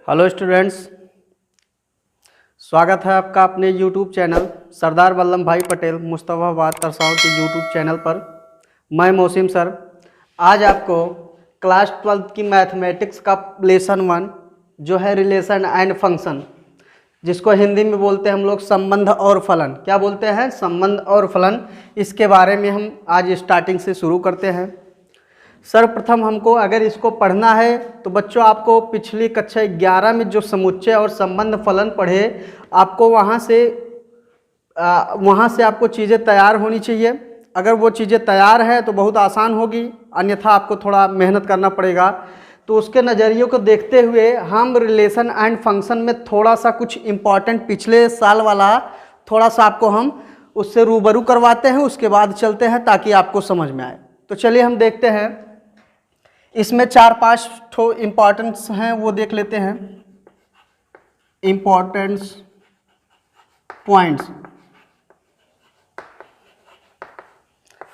Hello students, स्वागत है आपका अपने यूट्यूब चैनल सरदार वल्लभ भाई पटेल मुस्तफ़ाबाद तरसाव के यूट्यूब चैनल पर। मैं मौसिम सर आज आपको क्लास 12 की मैथमेटिक्स का लेसन 1 जो है रिलेशन एंड फंक्शन, जिसको हिंदी में बोलते हैं हम लोग संबंध और फलन। क्या बोलते हैं? संबंध और फलन। इसके बारे में हम आज स्टार्टिंग से शुरू करते हैं। सर्वप्रथम हमको अगर इसको पढ़ना है तो बच्चों आपको पिछली कक्षा 11 में जो समुच्चय और संबंध फलन पढ़े, आपको वहाँ से आपको चीज़ें तैयार होनी चाहिए। अगर वो चीज़ें तैयार है तो बहुत आसान होगी, अन्यथा आपको थोड़ा मेहनत करना पड़ेगा। तो उसके नज़रिए को देखते हुए हम रिलेशन एंड फंक्शन में थोड़ा सा कुछ इम्पॉर्टेंट पिछले साल वाला थोड़ा सा आपको हम उससे रूबरू करवाते हैं, उसके बाद चलते हैं ताकि आपको समझ में आए। तो चलिए हम देखते हैं। इसमें 4-5 ठो इम्पॉर्टेंस हैं, वो देख लेते हैं। इम्पॉर्टेंस पॉइंट्स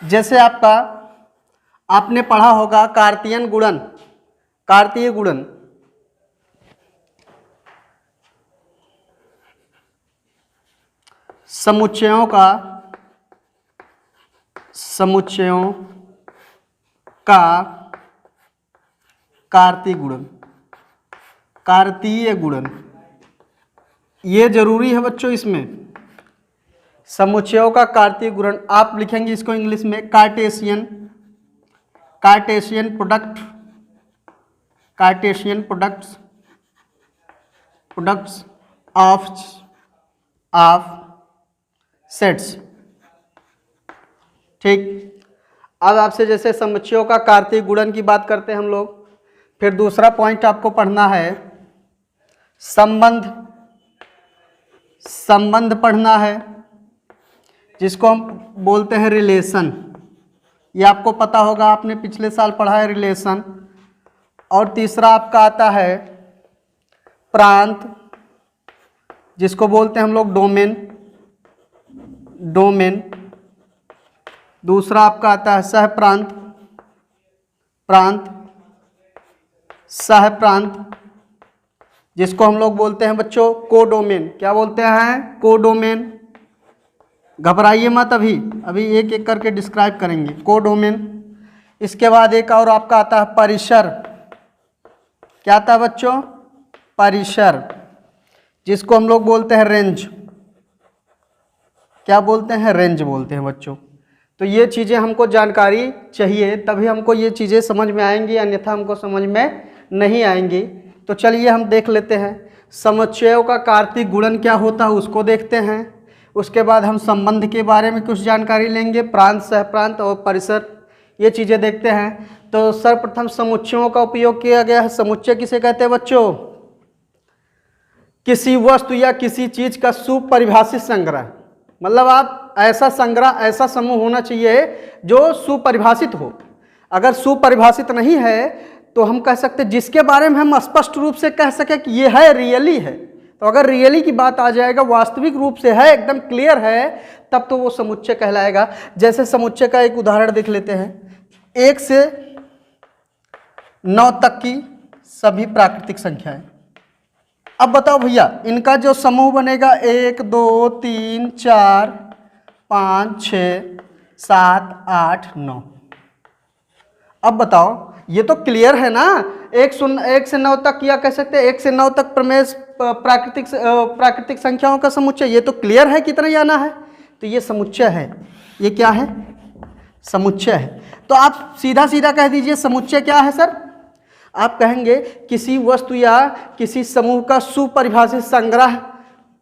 जैसे आपने पढ़ा होगा कार्तीय गुणन। समुच्चयों का कार्तीय गुणन, ये जरूरी है बच्चों। इसमें समुच्चयों का कार्तीय गुणन आप लिखेंगे इसको इंग्लिश में कार्टेशियन प्रोडक्ट्स ऑफ सेट्स। ठीक, अब आपसे जैसे समुच्चयों का कार्तीय गुणन की बात करते हैं हम लोग। फिर दूसरा पॉइंट आपको पढ़ना है संबंध पढ़ना है, जिसको हम बोलते हैं रिलेशन। ये आपको पता होगा, आपने पिछले साल पढ़ा है रिलेशन। और तीसरा आपका आता है प्रांत, जिसको बोलते हैं हम लोग डोमेन। दूसरा आपका आता है सहप्रांत, जिसको हम लोग बोलते हैं बच्चों कोडोमेन। क्या बोलते हैं? कोडोमेन। घबराइए मत, अभी एक एक करके डिस्क्राइब करेंगे। कोडोमेन। इसके बाद एक और आपका आता है परिसर। क्या आता है बच्चों? परिसर, जिसको हम लोग बोलते हैं रेंज। क्या बोलते हैं? रेंज बोलते हैं बच्चों। तो ये चीज़ें हमको जानकारी चाहिए, तभी हमको ये चीज़ें समझ में आएंगी, अन्यथा हमको समझ में नहीं आएंगी। तो चलिए हम देख लेते हैं। समुच्चयों का कार्तीय गुणन क्या होता है उसको देखते हैं। उसके बाद हम संबंध के बारे में कुछ जानकारी लेंगे, प्रांत, सहप्रांत और परिसर, ये चीज़ें देखते हैं। तो सर्वप्रथम समुच्चयों का उपयोग किया गया है। समुच्चय किसे कहते हैं बच्चों? किसी वस्तु या किसी चीज़ का सुपरिभाषित संग्रह। मतलब आप ऐसा संग्रह, ऐसा समूह होना चाहिए जो सुपरिभाषित हो। अगर सुपरिभाषित नहीं है तो हम कह सकते जिसके बारे में हम स्पष्ट रूप से कह सके कि ये है, रियली है। तो अगर रियली की बात आ जाएगा, वास्तविक रूप से है, एकदम क्लियर है, तब तो वो समुच्चय कहलाएगा। जैसे समुच्चय का एक उदाहरण देख लेते हैं। 1 से 9 तक की सभी प्राकृतिक संख्याएं। अब बताओ भैया, इनका जो समूह बनेगा 1 2 3 4 5 6 7 8 9। अब बताओ, ये तो क्लियर है ना। 1 से 9 तक, या कह सकते हैं 1 से 9 तक प्रमेय प्राकृतिक संख्याओं का समुच्चय। ये तो क्लियर है कितना जाना है। तो ये समुच्चय है। ये क्या है? समुच्चय है। तो आप सीधा सीधा कह दीजिए समुच्चय क्या है सर? आप कहेंगे किसी वस्तु या किसी समूह का सुपरिभाषित संग्रह,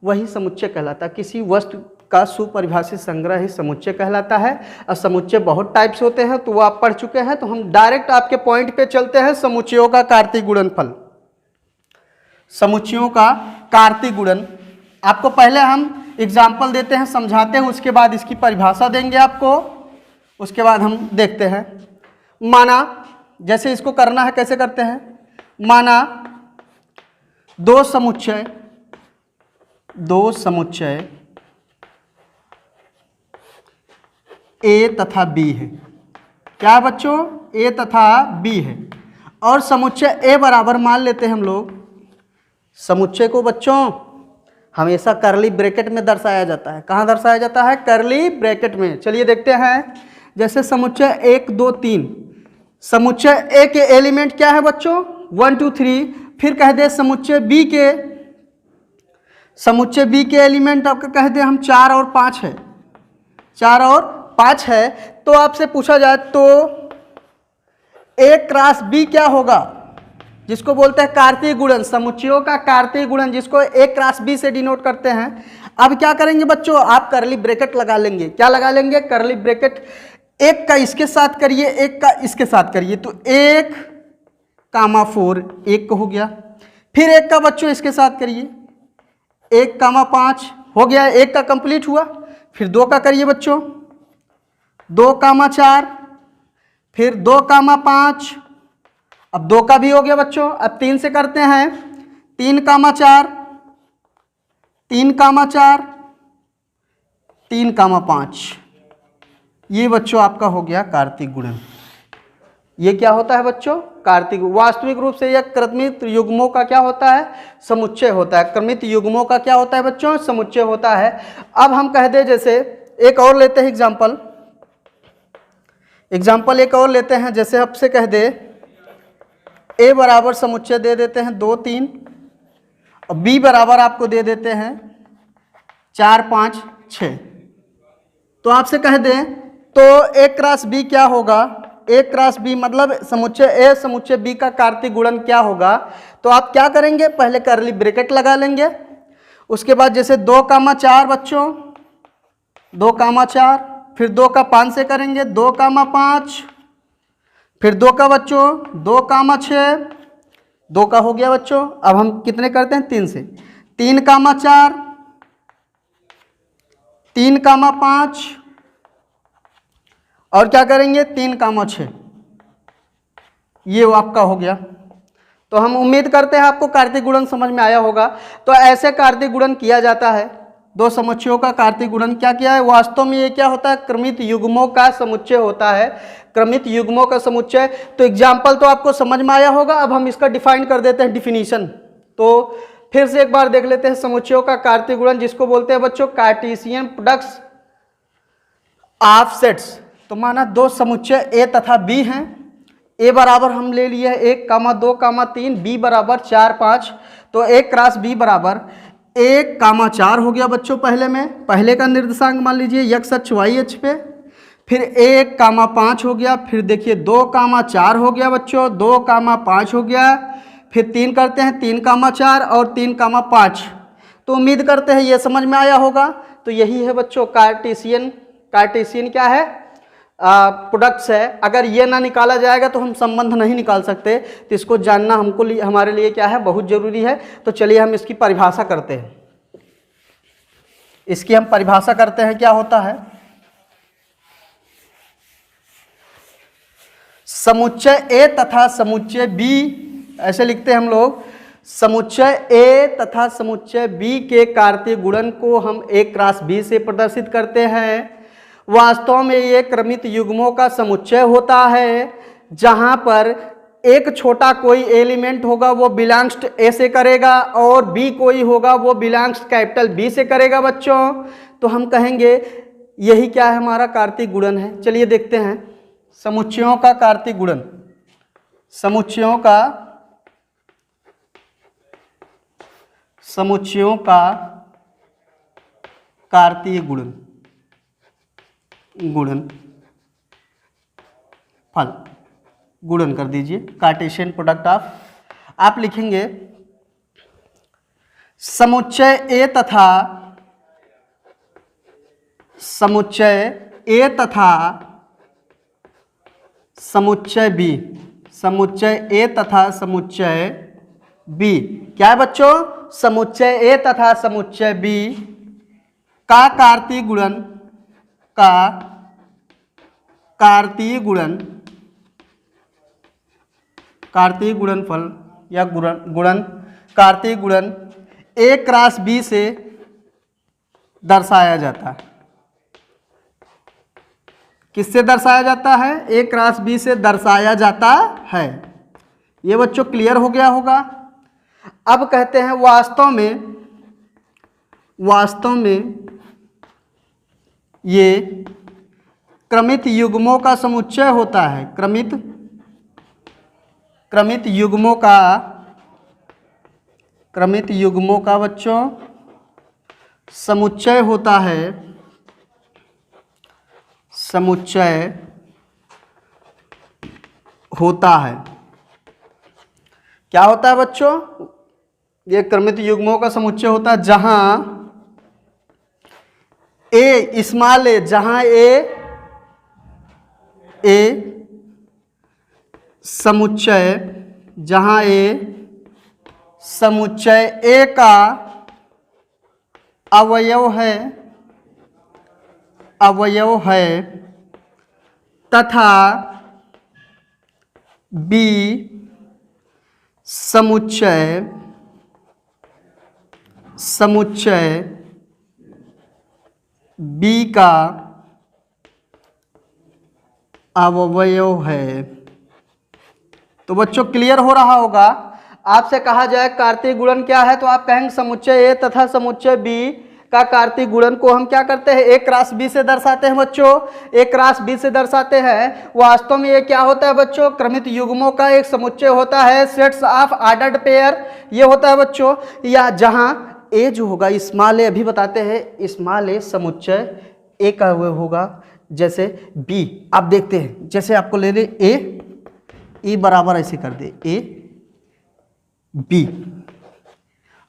वही समुच्चय कहलाता है। किसी वस्तु का सुपरिभाषित संग्रह ही समुच्चय कहलाता है। और समुच्चय बहुत टाइप्स होते हैं, तो वो आप पढ़ चुके हैं। तो हम डायरेक्ट आपके पॉइंट पे चलते हैं। समुच्चयों का कार्तीय गुणनफल। समुच्चयों का कार्तीय गुणन आपको पहले हम एग्जाम्पल देते हैं, समझाते हैं, उसके बाद इसकी परिभाषा देंगे आपको। उसके बाद हम देखते हैं। माना, जैसे इसको करना है, कैसे करते हैं? माना दो समुच्चय ए तथा बी है। क्या है बच्चों? ए तथा बी है। और समुच्चय ए बराबर मान लेते हैं हम लोग समुच्चय को बच्चों हमेशा करली ब्रैकेट में दर्शाया जाता है। कहाँ दर्शाया जाता है? करली ब्रैकेट में। चलिए देखते हैं, जैसे समुच्चय 1 2 3, समुच्चय ए के एलिमेंट क्या है बच्चों? 1 2 3। फिर कह दे समुच्चय बी के एलिमेंट आपका कह दे हम 4 और 5 है, 4 और 5 है। तो आपसे पूछा जाए तो ए क्रॉस बी क्या होगा? जिसको बोलते हैं कार्तीय गुणन, समुच्चयों का कार्तीय गुणन, जिसको ए क्रॉस बी से डिनोट करते हैं। अब क्या करेंगे बच्चों? आप करली ब्रैकेट लगा लेंगे। क्या लगा लेंगे? करली ब्रैकेट। एक का इसके साथ करिए, एक का इसके साथ करिए, तो 1 कामा 4 1 हो गया। फिर एक का बच्चों इसके साथ करिए, 1 कामा 5 हो गया, एक का कंप्लीट हुआ। फिर 2 का करिए बच्चों, 2 कामा 4, फिर 2 कामा 5, अब 2 का भी हो गया बच्चों। अब 3 से करते हैं, 3 कामा 4, 3 कामा 4, 3 कामा 5। ये बच्चों आपका हो गया कार्तीय गुणन। ये क्या होता है बच्चों? कार्तीय। वास्तविक रूप से यह क्रमित युग्मों का क्या होता है? समुच्चय होता है। क्रमित युग्मों का क्या होता है बच्चों? समुच्चय होता है। अब हम कह दे, जैसे एक और लेते हैं एग्जाम्पल एक और लेते हैं। जैसे आपसे कह दे ए बराबर समुच्चय दे देते हैं 2 3, और बी बराबर आपको दे देते हैं 4 5 6। तो आपसे कह दें तो ए क्रॉस बी क्या होगा? ए क्रॉस बी मतलब समुच्चय ए समुच्चय बी का कार्तीय गुणन क्या होगा? तो आप क्या करेंगे? पहले करली ब्रैकेट लगा लेंगे। उसके बाद जैसे 2 कामा 4 बच्चों, 2 कामा 4, फिर 2 का 5 से करेंगे, 2 कामा 5, फिर 2 का बच्चों 2 कामा 6, 2 का हो गया बच्चों। अब हम कितने करते हैं? 3 से, 3 कामा 4, 3 कामा 5, और क्या करेंगे? 3 कामा 6। ये वो आपका हो गया। तो हम उम्मीद करते हैं आपको कार्तीय गुणन समझ में आया होगा। तो ऐसे कार्तीय गुणन किया जाता है। दो समुच्चयों का कार्तीय गुणन क्या किया है? वास्तव में ये क्या होता है? क्रमित युग्मों का समुच्चय होता है। क्रमित युग्मों का समुच्चय। तो एग्जाम्पल तो आपको समझ में आया होगा। अब हम इसका डिफाइन कर देते हैं, डिफिनीशन। तो फिर से एक बार देख लेते हैं समुच्चयों का कार्तीय गुणन, जिसको बोलते हैं बच्चों कार्टेशियन प्रोडक्ट्स ऑफ सेट्स। तो माना दो समुच्चय ए तथा बी हैं। ए बराबर हम ले लिए 1 कामा 2 कामा 3, बी बराबर 4 5। तो ए क्रॉस बी बराबर 1 कामा 4 हो गया बच्चों। पहले का निर्देशांक मान लीजिए x अक्ष y अक्ष पे। फिर 1 कामा 5 हो गया। फिर देखिए 2 कामा 4 हो गया बच्चों, 2 कामा 5 हो गया। फिर 3 करते हैं, 3 कामा 4 और 3 कामा 5। तो उम्मीद करते हैं ये समझ में आया होगा। तो यही है बच्चों कार्टेशियन क्या है? प्रोडक्ट्स है। अगर ये ना निकाला जाएगा तो हम संबंध नहीं निकाल सकते। तो इसको जानना हमारे लिए क्या है? बहुत जरूरी है। तो चलिए हम इसकी परिभाषा करते हैं। इसकी हम परिभाषा करते हैं, क्या होता है? समुच्चय ए तथा समुच्चय बी, ऐसे लिखते हैं हम लोग। समुच्चय ए तथा समुच्चय बी के कार्तीय गुणन को हम ए क्रॉस बी से प्रदर्शित करते हैं। वास्तव में ये क्रमित युग्मों का समुच्चय होता है, जहां पर एक छोटा कोई एलिमेंट होगा वो बिलोंग्स टू ए से करेगा, और बी कोई होगा वो बिलोंग्स कैपिटल बी से करेगा बच्चों। तो हम कहेंगे यही क्या है? हमारा कार्तीय गुणन है। चलिए देखते हैं समुच्चयों का कार्तीय गुणन। समुच्चयों का कार्तीय फल गुणन कर दीजिए। कार्टेशियन प्रोडक्ट ऑफ, आप लिखेंगे समुच्चय ए तथा समुच्चय बी। समुच्चय ए तथा समुच्चय बी क्या है बच्चों? समुच्चय ए तथा समुच्चय बी का कार्तीय गुणनफल या कार्तीय गुणन ए क्रॉस बी से दर्शाया जाता है। किससे दर्शाया जाता है? ए क्रॉस बी से दर्शाया जाता है। ये बच्चों क्लियर हो गया होगा। अब कहते हैं वास्तव में ये क्रमित युग्मों का समुच्चय होता है। क्रमित युग्मों का बच्चों समुच्चय होता है। क्या होता है बच्चों? ये क्रमित युग्मों का समुच्चय होता है जहां ए स्मॉल ए, जहां ए समुच्चय ए का अवयव है तथा बी समुच्चय बी का अवयव है। तो बच्चों क्लियर हो रहा होगा। आपसे कहा जाए कार्तीय गुणन क्या है, तो आप कहेंगे समुच्चय ए तथा समुच्चय बी का कार्तीय गुणन को हम क्या करते हैं, ए क्रॉस बी से दर्शाते हैं बच्चों। ए क्रॉस बी से दर्शाते हैं। वास्तव में ये क्या होता है बच्चों? क्रमित युग्मों का एक समुच्चय होता है, सेट्स ऑफ ऑर्डर्ड पेयर ये होता है बच्चों। या जहां ए जो होगा स्मॉल ए, अभी बताते हैं, स्मॉल ए समुच्चय ए का वो होगा। जैसे बी आप देखते हैं, जैसे आपको ले ले ए बराबर ऐसे कर दे ए बी।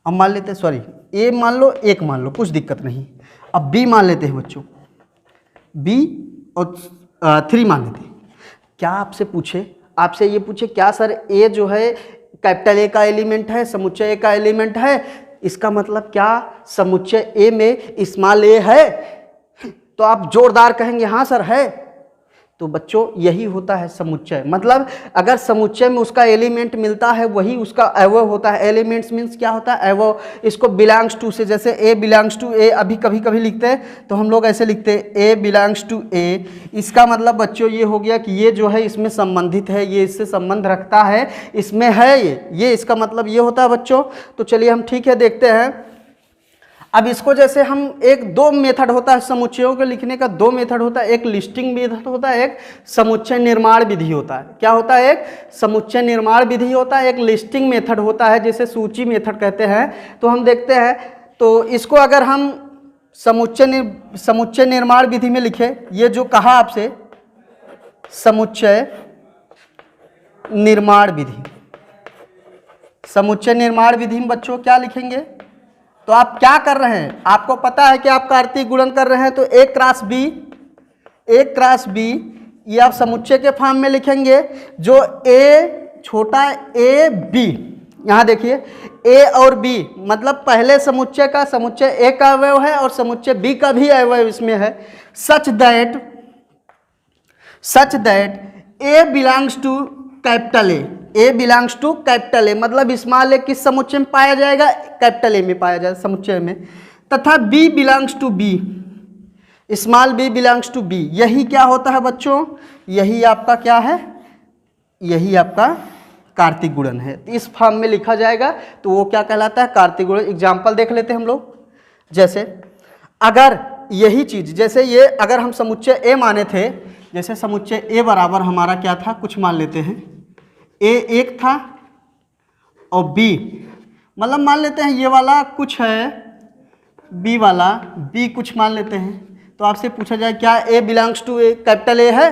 अब मान लेते हैं, सॉरी ए मान लो, एक मान लो, कुछ दिक्कत नहीं। अब बी मान लेते हैं बच्चों, बी और 3 मान लेते हैं। क्या आपसे ये पूछे क्या सर ए जो है कैपिटल ए का एलिमेंट है, समुच्चय ए का एलिमेंट है, इसका मतलब क्या समुच्चय ए में स्मॉल ए है? तो आप जोरदार कहेंगे हाँ सर है। तो बच्चों यही होता है समुच्चय। मतलब अगर समुच्चय में उसका एलिमेंट मिलता है वही उसका अवयव होता है। एलिमेंट्स मीन्स क्या होता है? अवयव। इसको बिलोंग्स टू से, जैसे ए बिलोंग्स टू ए अभी कभी कभी लिखते हैं तो हम लोग ऐसे लिखते हैं ए बिलोंग्स टू ए। इसका मतलब बच्चों ये हो गया कि ये जो है इसमें संबंधित है, ये इससे संबंध रखता है, इसमें है ये इसका मतलब ये होता है बच्चों। तो चलिए हम ठीक है देखते हैं। अब इसको जैसे हम दो मेथड होता है समुच्चयों के लिखने का, 2 मेथड होता है। एक लिस्टिंग मेथड होता है, एक समुच्चय निर्माण विधि होता है। क्या होता है? एक समुच्चय निर्माण विधि होता है, एक लिस्टिंग मेथड होता है, जिसे सूची मेथड कहते हैं। तो हम देखते हैं, तो इसको अगर हम समुच्चय निर्माण विधि में लिखे, ये जो कहा आपसे समुच्चय निर्माण विधि, समुच्चय निर्माण विधि में बच्चों क्या लिखेंगे? तो आप क्या कर रहे हैं? आपको पता है कि आप कार्तीय गुणन कर रहे हैं, तो ए क्रॉस बी ये आप समुच्चय के फॉर्म में लिखेंगे। जो ए छोटा ए बी, यहाँ देखिए ए और बी मतलब पहले समुच्चय का, समुच्चय ए का अवयव है और समुच्चय बी का भी अवयव इसमें है। Such that A belongs to capital A belongs to capital A, मतलब स्मॉल ए किस समुच्चय में पाया जाएगा? कैपिटल ए में पाया जाएगा समुच्चय में। तथा B belongs to B, small B belongs to B. यही क्या होता है बच्चों? यही आपका क्या है? यही आपका कार्तीय गुणन है। तो इस फॉर्म में लिखा जाएगा तो वो क्या कहलाता है? कार्तीय गुणन। एग्जाम्पल देख लेते हैं हम लोग। जैसे अगर यही चीज, जैसे ये अगर हम समुच्चय ए माने थे, जैसे समुच्चय ए बराबर हमारा क्या था, कुछ मान लेते हैं ए 1 था और बी मतलब मान लेते हैं ये वाला कुछ है, बी वाला बी कुछ मान लेते हैं। तो आपसे पूछा जाए क्या a belongs to a capital A है?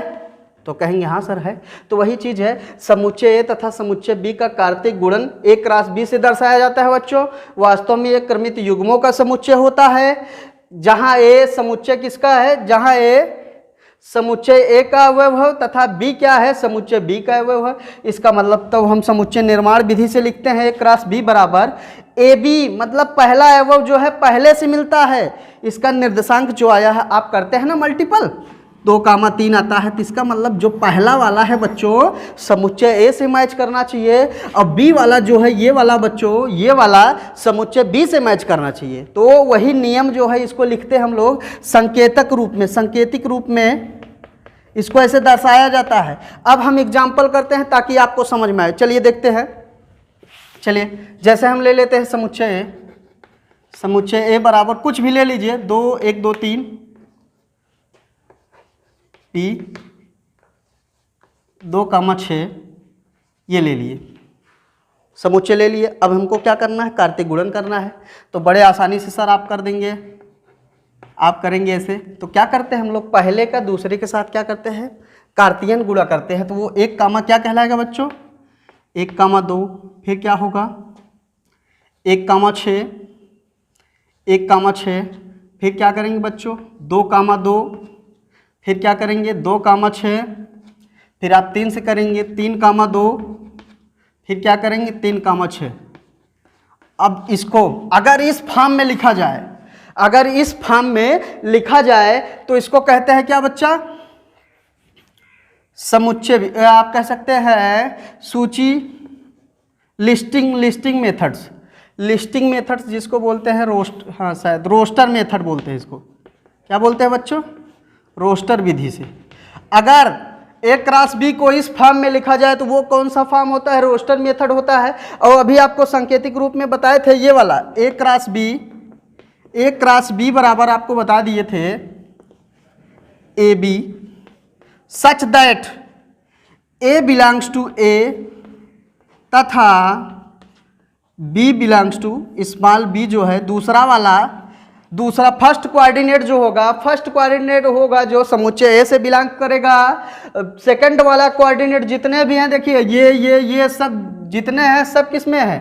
तो कहेंगे हाँ सर है। तो वही चीज़ है, समुच्चय ए तथा समुच्चय बी का कार्तीय गुणन ए क्रॉस बी से दर्शाया जाता है बच्चों। वास्तव में ये क्रमित युग्मों का समुच्चय होता है, जहाँ ए समुच्चय किसका है? जहाँ ए समुच्चय ए का अवयव है तथा बी क्या है? समुच्चय बी का अवयव है। इसका मतलब तो हम समुच्चय निर्माण विधि से लिखते हैं ए क्रॉस बी बराबर ए बी, मतलब पहला अवयव जो है पहले से मिलता है। इसका निर्देशांक जो आया है, आप करते हैं ना मल्टीपल, 2,3 आता है, तो इसका मतलब जो पहला वाला है बच्चों समुच्चय ए से मैच करना चाहिए और बी वाला जो है ये वाला बच्चों, ये वाला समुच्चय बी से मैच करना चाहिए। तो वही नियम जो है इसको लिखते हैं हम लोग संकेतक रूप में, सांकेतिक रूप में इसको ऐसे दर्शाया जाता है। अब हम एग्जाम्पल करते हैं ताकि आपको समझ में आए। चलिए देखते हैं। चलिए जैसे हम ले लेते हैं समुच्चय ए, समुच्चय ए बराबर कुछ भी ले लीजिए, 2 1 2 3 पी 2,6 ये ले लिए, समुच्चय ले लिए। अब हमको क्या करना है, कार्तीय गुणन करना है। तो बड़े आसानी से सर आप कर देंगे, आप करेंगे ऐसे। तो क्या करते हैं हम लोग, पहले का दूसरे के साथ क्या करते हैं, कार्तीयन गुणा करते हैं। तो वो 1 कामा क्या कहलाएगा बच्चों, 1,2, फिर क्या होगा 1,6, 1,6, फिर क्या करेंगे बच्चों 2,2, फिर क्या करेंगे 2,6, फिर आप 3 से करेंगे 3,2, फिर क्या करेंगे 3,6। अब इसको अगर इस फॉर्म में लिखा जाए, अगर इस फॉर्म में लिखा जाए तो इसको कहते हैं क्या बच्चा, समुच्चय भी आप कह सकते हैं सूची, लिस्टिंग मेथड्स, लिस्टिंग मेथड्स जिसको बोलते हैं हाँ शायद रोस्टर मेथड बोलते हैं इसको। क्या बोलते हैं बच्चों, रोस्टर विधि से। अगर ए क्रॉस बी को इस फॉर्म में लिखा जाए तो वो कौन सा फॉर्म होता है, रोस्टर मेथड होता है। और अभी आपको सांकेतिक रूप में बताए थे ये वाला ए क्रॉस बी बराबर आपको बता दिए थे a B such that A belongs to A तथा B belongs to small b जो है दूसरा फर्स्ट कोऑर्डिनेट जो होगा, फर्स्ट कोऑर्डिनेट होगा जो समुच्चय ए से बिलोंग करेगा। सेकंड वाला कोऑर्डिनेट जितने भी हैं देखिए ये सब जितने हैं सब किस में है,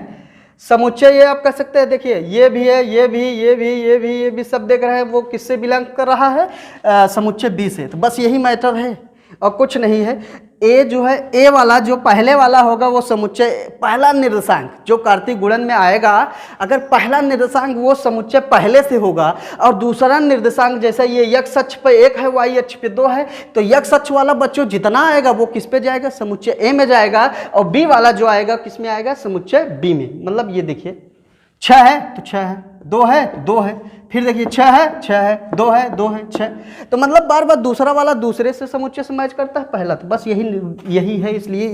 समुच्चय ये आप कह सकते हैं। देखिए ये भी है, ये भी सब देख रहे हैं, वो किससे बिलोंग कर रहा है, समुच्चय बी से। तो बस यही मैटर है और कुछ नहीं है। ए जो है, ए वाला जो पहले वाला होगा वो समुच्चय, पहला निर्देशांक जो कार्तीय गुणन में आएगा, अगर पहला निर्देशांक वो समुच्चय पहले से होगा और दूसरा निर्देशांक जैसे ये x अक्ष पे 1 है, y अक्ष पे 2 है, तो x अक्ष वाला बच्चों जितना आएगा वो किस पे जाएगा, समुच्चय ए में जाएगा। और b वाला जो आएगा किस में आएगा, समुच्चय बी में। मतलब ये देखिए 6 है तो 6 है, 2 है तो 2 है, फिर देखिए 6 है 6 है, 2 है 2 है 6। तो मतलब बार बार दूसरा वाला दूसरे से समुच्चय से मैच करता है पहला। तो बस यही है, इसलिए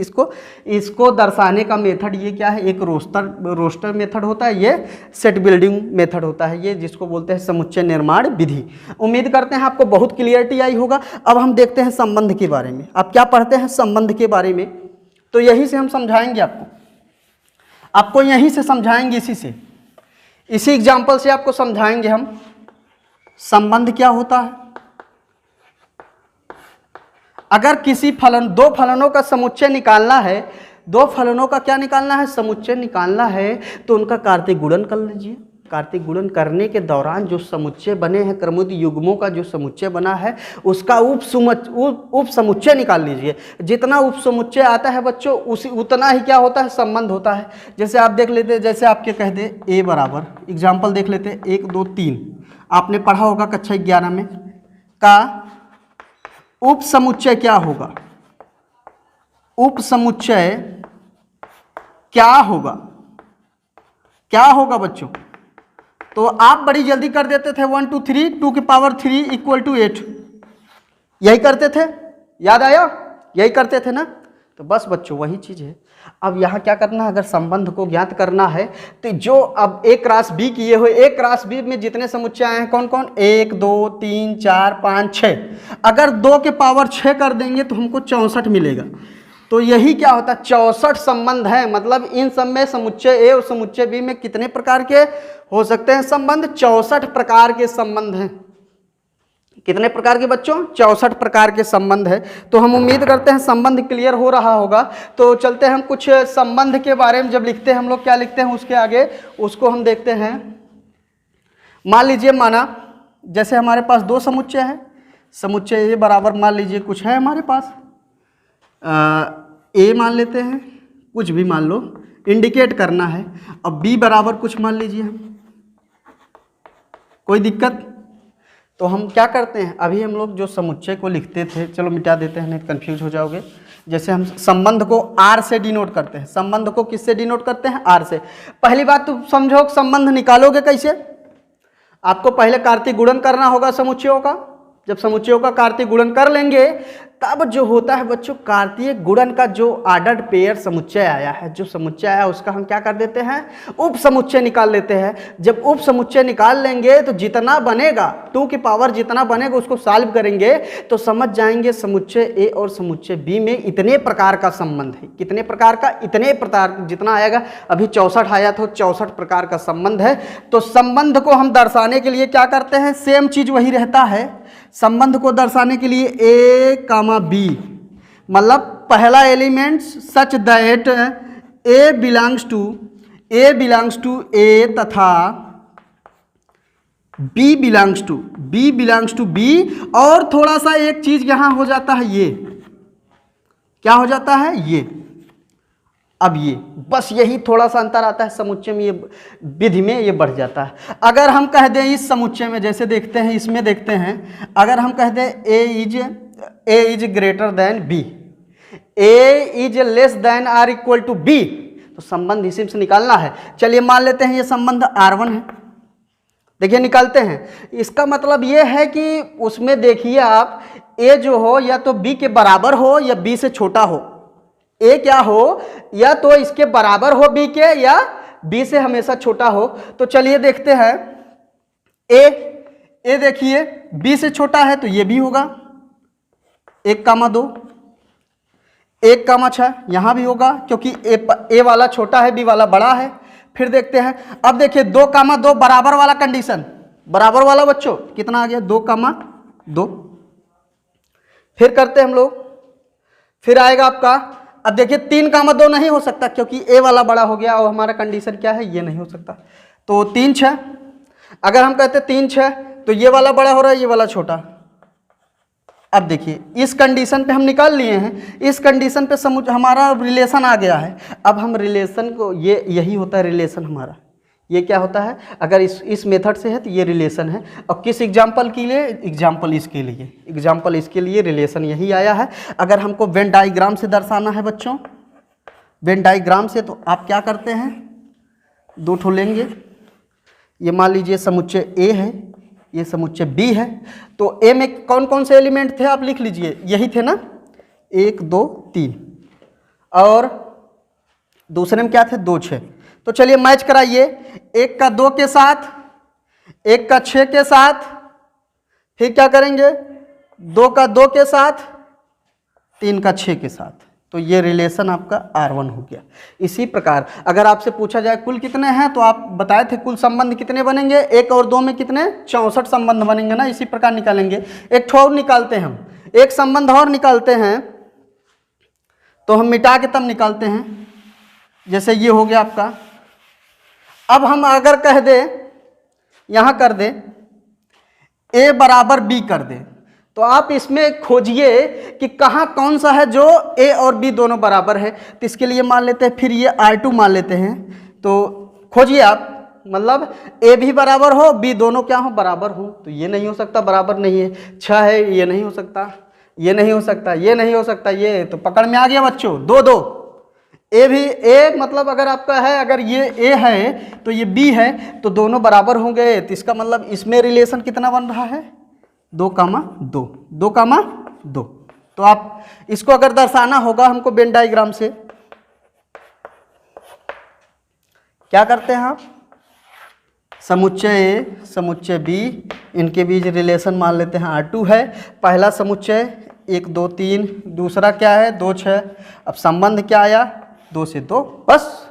इसको दर्शाने का मेथड ये क्या है, एक रोस्टर मेथड होता है, ये सेट बिल्डिंग मेथड होता है, ये जिसको बोलते हैं समुच्चय निर्माण विधि। उम्मीद करते हैं आपको बहुत क्लियरिटी आई होगा। अब हम देखते हैं संबंध के बारे में। आप क्या पढ़ते हैं संबंध के बारे में, तो यही से हम समझाएंगे आपको यहीं से समझाएंगे, इसी एग्जाम्पल से आपको समझाएंगे हम संबंध क्या होता है। अगर किसी दो फलनों का समुच्चय निकालना है, दो फलनों का क्या निकालना है, समुच्चय निकालना है, तो उनका कार्तीय गुणन कर लीजिए। कार्तीय गुणन करने के दौरान जो समुच्चय बने हैं, क्रमोदित युग्मों का जो समुच्चय बना है उसका उप समुच्चय निकाल लीजिए। जितना उप समुच्चय आता है बच्चों उतना ही क्या होता है, संबंध होता है। जैसे आप देख लेते हैं, जैसे आपके कह दे ए बराबर, एग्जाम्पल देख लेते हैं 1 2 3, आपने पढ़ा होगा कक्षा 11 में का उप समुच्चय क्या होगा, उप समुच्चय क्या होगा बच्चों। तो आप बड़ी जल्दी कर देते थे 1 2 3 2 की पावर 3 = 8, यही करते थे, याद आया, यही करते थे ना। तो बस बच्चों वही चीज़ है। अब यहाँ क्या करना है, अगर संबंध को ज्ञात करना है तो जो अब ए क्रॉस बी किए हुए, ए क्रॉस बी में जितने समुच्चय आए हैं कौन कौन, 1 2 3 4 5 6, अगर 2 के पावर 6 कर देंगे तो हमको 64 मिलेगा। तो यही क्या होता है, 64 संबंध है। मतलब इन सब में समुच्चय ए और समुच्चय बी में कितने प्रकार के हो सकते हैं संबंध, 64 प्रकार के संबंध हैं। कितने प्रकार के बच्चों, 64 प्रकार के संबंध है। तो हम उम्मीद करते हैं संबंध क्लियर हो रहा होगा। तो चलते हैं हम कुछ संबंध के बारे में, जब लिखते हैं हम लोग क्या लिखते हैं उसके आगे, उसको हम देखते हैं। मान लीजिए, माना जैसे हमारे पास दो समुच्चय है, समुच्चय ए बराबर मान लीजिए कुछ है हमारे पास, ए मान लेते हैं, कुछ भी मान लो, इंडिकेट करना है। अब बी बराबर कुछ मान लीजिए हम, कोई दिक्कत। तो हम क्या करते हैं, अभी हम लोग जो समुच्चय को लिखते थे, चलो मिटा देते हैं नहीं कंफ्यूज हो जाओगे। जैसे हम संबंध को आर से डिनोट करते हैं, संबंध को किससे डिनोट करते हैं, आर से। पहली बात तो समझो संबंध निकालोगे कैसे, आपको पहले कार्तीय गुणन करना होगा समुच्चयों का। जब समुच्चयों का कार्तीय गुणन कर लेंगे तब जो होता है बच्चों कार्तीय गुणन का जो ऑर्डर्ड पेयर समुच्चय आया है, जो समुच्चय आया उसका हम क्या कर देते हैं, उप समुच्चय निकाल लेते हैं। जब उप समुच्चय निकाल लेंगे तो जितना बनेगा 2 की पावर जितना बनेगा उसको सॉल्व करेंगे तो समझ जाएंगे समुच्चय ए और समुच्चय बी में इतने प्रकार का संबंध है। कितने प्रकार का, इतने प्रकार जितना आएगा, अभी 64 आया तो 64 प्रकार का संबंध है। तो संबंध को हम दर्शाने के लिए क्या करते हैं, सेम चीज वही रहता है। संबंध को दर्शाने के लिए ए कामा बी, मतलब पहला element such that A belongs to A तथा बी बिलोंग्स टू बी। और थोड़ा सा एक चीज यहां हो जाता है, ये क्या हो जाता है, ये अब ये बस यही थोड़ा सा अंतर आता है समुच्चय में, ये विधि में ये बढ़ जाता है। अगर हम कह दें इस समुच्चय में, जैसे देखते हैं इसमें देखते हैं, अगर हम कह दें a is greater than b, a is less than or equal to b, तो संबंध इसी से निकालना है। चलिए मान लेते हैं ये संबंध R1 है, देखिए निकालते हैं। इसका मतलब ये है कि उसमें देखिए आप ए जो हो या तो बी के बराबर हो या बी से छोटा हो, ए क्या हो या तो इसके बराबर हो बी के या बी से हमेशा छोटा हो। तो चलिए देखते हैं, ए देखिए बी से छोटा है तो ये भी होगा 1,2, 1,6 यहां भी होगा क्योंकि ए वाला छोटा है बी वाला बड़ा है। फिर देखते हैं, अब देखिए 2,2 बराबर वाला कंडीशन, बराबर वाला बच्चों कितना आ गया 2,2। फिर करते हैं हम लोग, फिर आएगा आपका, अब देखिए 3,2 नहीं हो सकता क्योंकि ए वाला बड़ा हो गया और हमारा कंडीशन क्या है, ये नहीं हो सकता। तो 3,6, अगर हम कहते 3,6 तो ये वाला बड़ा हो रहा है, ये वाला छोटा। अब देखिए इस कंडीशन पे हम निकाल लिए हैं, इस कंडीशन पे हमारा रिलेशन आ गया है। अब हम रिलेशन को, ये यही होता है रिलेशन हमारा, ये क्या होता है, अगर इस मेथड से है तो ये रिलेशन है। और किस एग्जाम्पल के लिए, एग्जाम्पल इसके लिए रिलेशन यही आया है। अगर हमको वेन डायग्राम से दर्शाना है बच्चों, वेन डायग्राम से, तो आप क्या करते हैं, 2 ठो लेंगे। ये मान लीजिए समुच्चय ए है, ये समुच्चय बी है। तो ए में कौन कौन से एलिमेंट थे आप लिख लीजिए, यही थे ना, 1 2 3, और दूसरे में क्या थे 2 6। तो चलिए मैच कराइए, 1 का 2 के साथ, 1 का 6 के साथ, फिर क्या करेंगे 2 का 2 के साथ, 3 का 6 के साथ। तो ये रिलेशन आपका R1 हो गया। इसी प्रकार अगर आपसे पूछा जाए कुल कितने हैं, तो आप बताए थे कुल संबंध कितने बनेंगे, 1 और 2 में कितने, 64 संबंध बनेंगे ना। इसी प्रकार निकालेंगे। एक ठो और निकालते हैं हम, एक संबंध और निकालते हैं, तो हम मिटा के तब निकालते हैं। जैसे ये हो गया आपका। अब हम अगर कह दे, यहां कर दे A बराबर B कर दे, तो आप इसमें खोजिए कि कहाँ कौन सा है जो A और B दोनों बराबर है। तो इसके लिए मान लेते हैं, फिर ये R2 मान लेते हैं। तो खोजिए आप, मतलब A भी बराबर हो, B दोनों क्या हो, बराबर हो। तो ये नहीं हो सकता, बराबर नहीं है। 6 है, ये नहीं हो सकता, ये नहीं हो सकता, ये नहीं हो सकता। ये तो पकड़ में आ गया बच्चों, 2 2। ए भी, ए मतलब अगर आपका है, अगर ये ए है तो ये बी है, तो दोनों बराबर होंगे। तो इसका मतलब इसमें रिलेशन कितना बन रहा है, 2,2, 2,2। तो आप इसको अगर दर्शाना होगा हमको वेन डायग्राम से, क्या करते हैं आप, समुच्चय ए समुच्चय बी, इनके बीच रिलेशन मान लेते हैं R2 है। पहला समुच्चय 1 2 3, दूसरा क्या है 2 6। अब संबंध क्या आया, 2 से 2, बस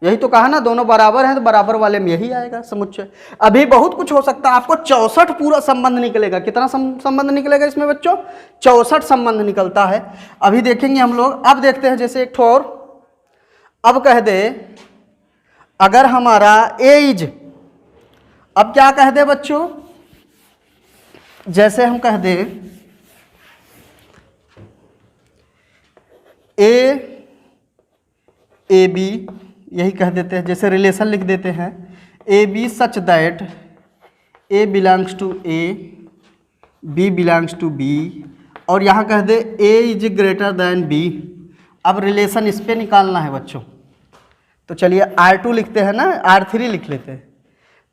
यही तो कहा ना, दोनों बराबर हैं तो बराबर वाले में यही आएगा समुच्चय। अभी बहुत कुछ हो सकता है, आपको 64 पूरा संबंध निकलेगा। कितना संबंध निकलेगा इसमें बच्चों, 64 संबंध निकलता है। अभी देखेंगे हम लोग। अब देखते हैं जैसे एक ठो और, अब कह दे अगर हमारा ए इज, अब क्या कह दे बच्चों, जैसे हम कह दे ए बी, यही कह देते हैं, जैसे रिलेशन लिख देते हैं, A B such that A belongs to A, B belongs to B, और यहाँ कह दे A is greater than B. अब रिलेशन इस पे निकालना है बच्चों। तो चलिए R2 लिखते हैं ना, R3 लिख लेते हैं।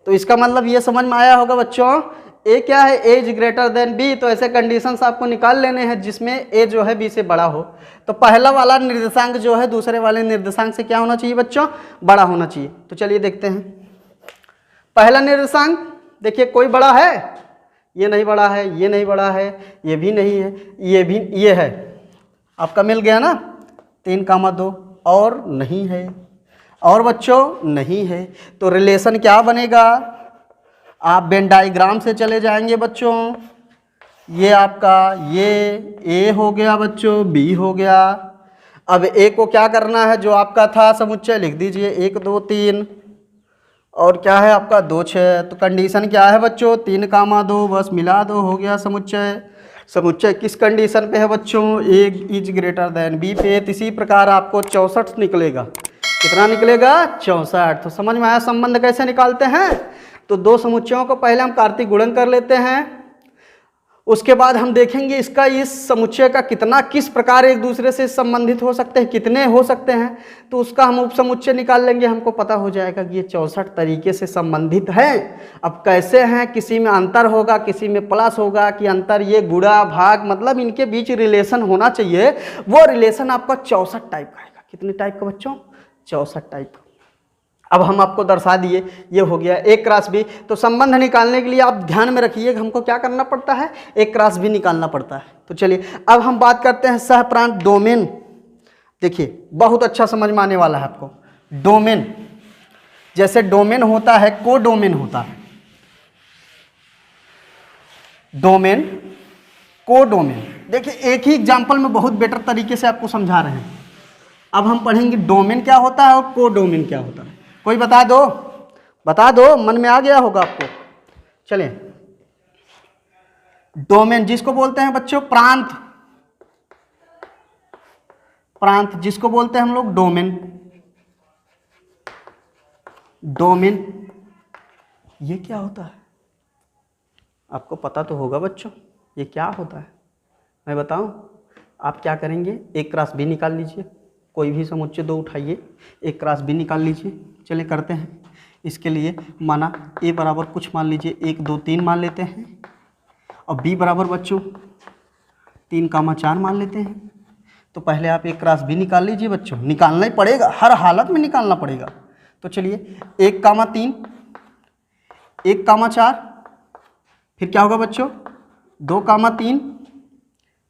तो इसका मतलब ये समझ में आया होगा बच्चों, ए क्या है, ए इज ग्रेटर देन बी। तो ऐसे कंडीशंस आपको निकाल लेने हैं जिसमें ए जो है बी से बड़ा हो। तो पहला वाला निर्देशांक जो है दूसरे वाले निर्देशांक से क्या होना चाहिए बच्चों, बड़ा होना चाहिए। तो चलिए देखते हैं पहला निर्देशांक, देखिए कोई बड़ा है, ये नहीं बड़ा है, ये नहीं बड़ा है, ये भी नहीं है, ये भी, ये है, आपका मिल गया ना 3,2 और नहीं है, और बच्चों नहीं है। तो रिलेशन क्या बनेगा, आप वेन डायग्राम से चले जाएंगे बच्चों। ये आपका ये ए हो गया बच्चों, बी हो गया। अब ए को क्या करना है, जो आपका था समुच्चय लिख दीजिए 1 2 3, और क्या है आपका 2 6। तो कंडीशन क्या है बच्चों, 3,2, बस मिला दो, हो गया समुच्चय। समुच्चय किस कंडीशन पे है बच्चों, ए इज ग्रेटर देन बी पे। इसी प्रकार आपको 64 निकलेगा। कितना निकलेगा, 64। तो समझ में आया संबंध कैसे निकालते हैं। तो दो समुच्चयों को पहले हम कार्तीय गुणन कर लेते हैं, उसके बाद हम देखेंगे इसका इस समुच्चय का कितना, किस प्रकार एक दूसरे से संबंधित हो सकते हैं, कितने हो सकते हैं। तो उसका हम उप समुच्चय निकाल लेंगे, हमको पता हो जाएगा कि ये 64 तरीके से संबंधित हैं। अब कैसे हैं, किसी में अंतर होगा, किसी में प्लस होगा, कि अंतर ये गुणा भाग, मतलब इनके बीच रिलेशन होना चाहिए। वो रिलेशन आपका 64 टाइप का आएगा। कितने टाइप का बच्चों, 64 टाइप। अब हम आपको दर्शा दिए, ये हो गया A क्रॉस B। तो संबंध निकालने के लिए आप ध्यान में रखिए हमको क्या करना पड़ता है, A क्रॉस B निकालना पड़ता है। तो चलिए अब हम बात करते हैं सह प्रांत डोमेन। देखिए बहुत अच्छा समझ में आने वाला है आपको। डोमेन, जैसे डोमेन होता है, को डोमेन होता है, डोमेन को डोमेन। देखिए एक ही एग्जाम्पल में बहुत बेटर तरीके से आपको समझा रहे हैं। अब हम पढ़ेंगे डोमेन क्या होता है और को डोमेन क्या होता है। कोई बता दो, बता दो, मन में आ गया होगा आपको। चलिए डोमेन जिसको बोलते हैं बच्चों प्रांत, प्रांत जिसको बोलते हैं हम लोग डोमेन। डोमेन ये क्या होता है, आपको पता तो होगा बच्चों ये क्या होता है। मैं बताऊं, आप क्या करेंगे, A क्रॉस B निकाल लीजिए, कोई भी समुच्चय दो उठाइए, A क्रॉस B निकाल लीजिए। चलिए करते हैं। इसके लिए माना A बराबर कुछ मान लीजिए 1 2 3 मान लेते हैं, और B बराबर बच्चों 3,4 मान लेते हैं। तो पहले आप A क्रॉस B निकाल लीजिए बच्चों, निकालना ही पड़ेगा, हर हालत में निकालना पड़ेगा। तो चलिए 1,3 1,4, फिर क्या होगा बच्चों 2,3,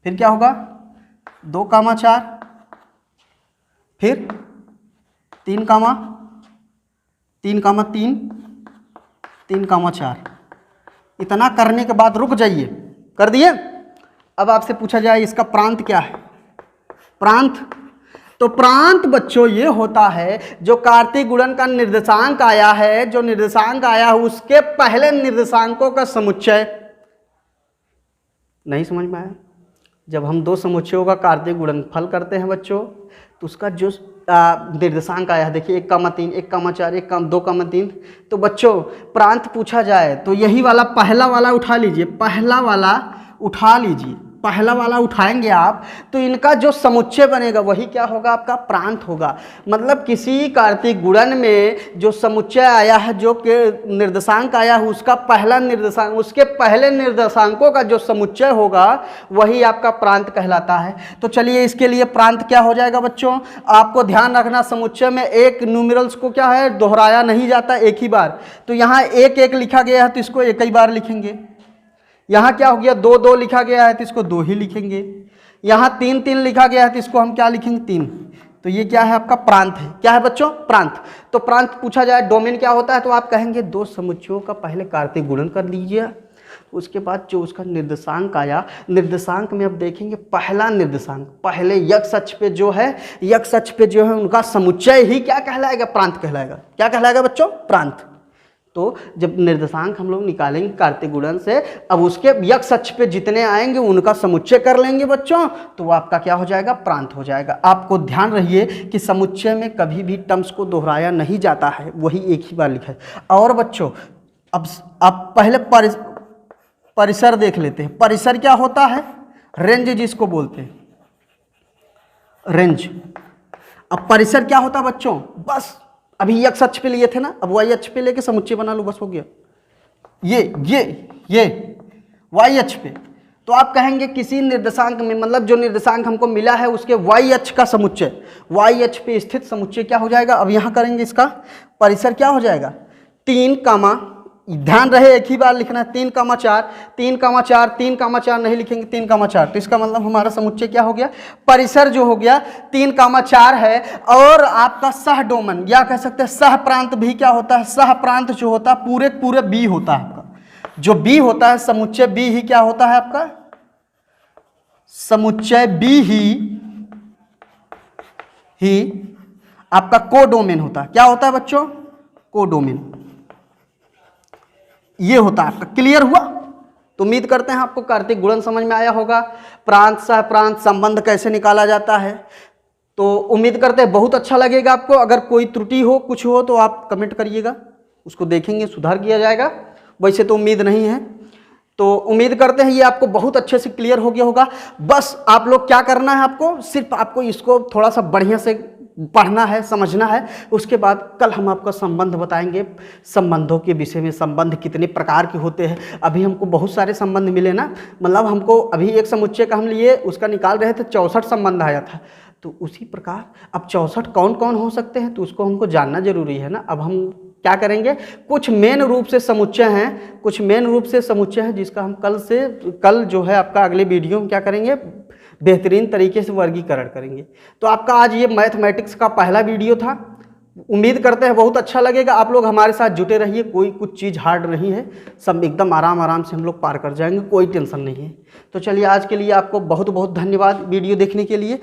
फिर क्या होगा 2,4, फिर 3,4। इतना करने के बाद रुक जाइए, कर दिए। अब आपसे पूछा जाए इसका प्रांत क्या है। प्रांत, तो प्रांत बच्चों ये होता है जो कार्तीय गुणन का निर्देशांक आया है, जो निर्देशांक आया है उसके पहले निर्देशांकों का समुच्चय। नहीं समझ में आया, जब हम दो समुच्चयों का कार्तीय गुणनफल करते हैं बच्चों, तो उसका जो निर्देशांक आया है, देखिए 1,3 1,4 2,3। तो बच्चों प्रांत पूछा जाए तो यही वाला पहला वाला उठा लीजिए, पहला वाला उठा लीजिए, पहला वाला उठाएंगे आप तो इनका जो समुच्चय बनेगा वही क्या होगा, आपका प्रांत होगा। मतलब किसी कार्तीय गुणन में जो समुच्चय आया है, जो के निर्देशांक आया है, उसका पहला निर्देशांक, उसके पहले निर्देशांकों का जो समुच्चय होगा वही आपका प्रांत कहलाता है। तो चलिए इसके लिए प्रांत क्या हो जाएगा बच्चों, आपको ध्यान रखना समुच्चय में एक न्यूमेरल्स को क्या है दोहराया नहीं जाता एक ही बार। तो यहाँ 1 1 लिखा गया है तो इसको एक ही बार लिखेंगे। यहाँ क्या हो गया 2 2 लिखा गया है तो इसको 2 ही लिखेंगे। यहाँ 3 3 लिखा गया है तो इसको हम क्या लिखेंगे 3। तो ये क्या है आपका प्रांत है। क्या है बच्चों, प्रांत। तो प्रांत पूछा जाए डोमेन क्या होता है तो आप कहेंगे दो समुच्चयों का पहले कार्तीय गुणन कर लीजिए, उसके बाद जो उसका निर्देशांक आया, निर्देशांक में अब देखेंगे पहला निर्देशांक पहले यक्ष अक्ष पे जो है, यक्ष अक्ष पे जो है उनका समुच्चय ही क्या कहलाएगा, प्रांत कहलाएगा। क्या कहलाएगा बच्चों, प्रांत। तो जब निर्देशांक हम लोग निकालेंगे कार्तीय गुणन से, अब उसके यक्ष अक्ष पे जितने आएंगे उनका समुच्चय कर लेंगे बच्चों, तो वो आपका क्या हो जाएगा, प्रांत हो जाएगा। आपको ध्यान रहिए कि समुच्चय में कभी भी टर्म्स को दोहराया नहीं जाता है, वही एक ही बार लिखा है। और बच्चों अब आप पहले परिसर देख लेते हैं। परिसर क्या होता है, रेंज जिसको बोलते हैं, रेंज। अब परिसर क्या होता है बच्चों, बस अभी एक्स अक्ष पे लिए थे ना, अब वाई अक्ष पे लेके समुच्चय बना लो, बस हो गया। ये वाई अक्ष पे, तो आप कहेंगे किसी निर्देशांक में, मतलब जो निर्देशांक हमको मिला है उसके वाई अक्ष का समुच्चय, वाई अक्ष पे स्थित समुच्चय क्या हो जाएगा। अब यहाँ करेंगे, इसका परिसर क्या हो जाएगा 3 कामा, ध्यान रहे एक ही बार लिखना है 3,4, 3,4, 3,4 नहीं लिखेंगे 3,4, तो इसका मतलब हमारा समुच्चय क्या हो गया, परिसर जो हो गया 3,4 है। और आपका सह डोमेन या कह सकते हैं सह प्रांत भी क्या होता है, सह प्रांत जो होता है पूरे बी होता है आपका, जो बी होता है समुच्चय बी ही क्या होता है आपका, समुच्चय बी ही आपका कोडोमेन होता है। क्या होता है बच्चों, कोडोमेन, ये होता है आपका। क्लियर हुआ? तो उम्मीद करते हैं आपको कार्तिक गुणन समझ में आया होगा, प्रांत सह प्रांत संबंध कैसे निकाला जाता है। तो उम्मीद करते हैं बहुत अच्छा लगेगा आपको। अगर कोई त्रुटि हो कुछ हो तो आप कमेंट करिएगा, उसको देखेंगे सुधार किया जाएगा। वैसे तो उम्मीद नहीं है, तो उम्मीद करते हैं ये आपको बहुत अच्छे से क्लियर हो गया होगा। बस आप लोग क्या करना है, आपको सिर्फ आपको इसको थोड़ा सा बढ़िया से पढ़ना है, समझना है। उसके बाद कल हम आपको संबंध बताएंगे, संबंधों के विषय में, संबंध कितने प्रकार के होते हैं। अभी हमको बहुत सारे संबंध मिले ना, मतलब हमको अभी एक समुच्चय का हम लिए उसका निकाल रहे थे 64 संबंध आया था, तो उसी प्रकार अब 64 कौन कौन हो सकते हैं तो उसको हमको जानना जरूरी है ना। अब हम क्या करेंगे, कुछ मेन रूप से समुच्चय हैं, कुछ मेन रूप से समुच्चय हैं जिसका हम कल जो है आपका अगले वीडियो में क्या करेंगे, बेहतरीन तरीके से वर्गीकरण करेंगे। तो आपका आज ये मैथमेटिक्स का पहला वीडियो था। उम्मीद करते हैं बहुत अच्छा लगेगा। आप लोग हमारे साथ जुटे रहिए, कोई कुछ चीज़ हार्ड नहीं है, सब एकदम आराम से हम लोग पार कर जाएंगे, कोई टेंशन नहीं है। तो चलिए आज के लिए आपको बहुत बहुत धन्यवाद वीडियो देखने के लिए।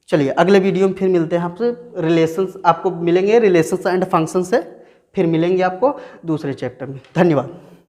चलिए अगले वीडियो में फिर मिलते हैं आपसे। रिलेशंस आपको मिलेंगे, रिलेशंस एंड फंक्शन से फिर मिलेंगे आपको दूसरे चैप्टर में। धन्यवाद।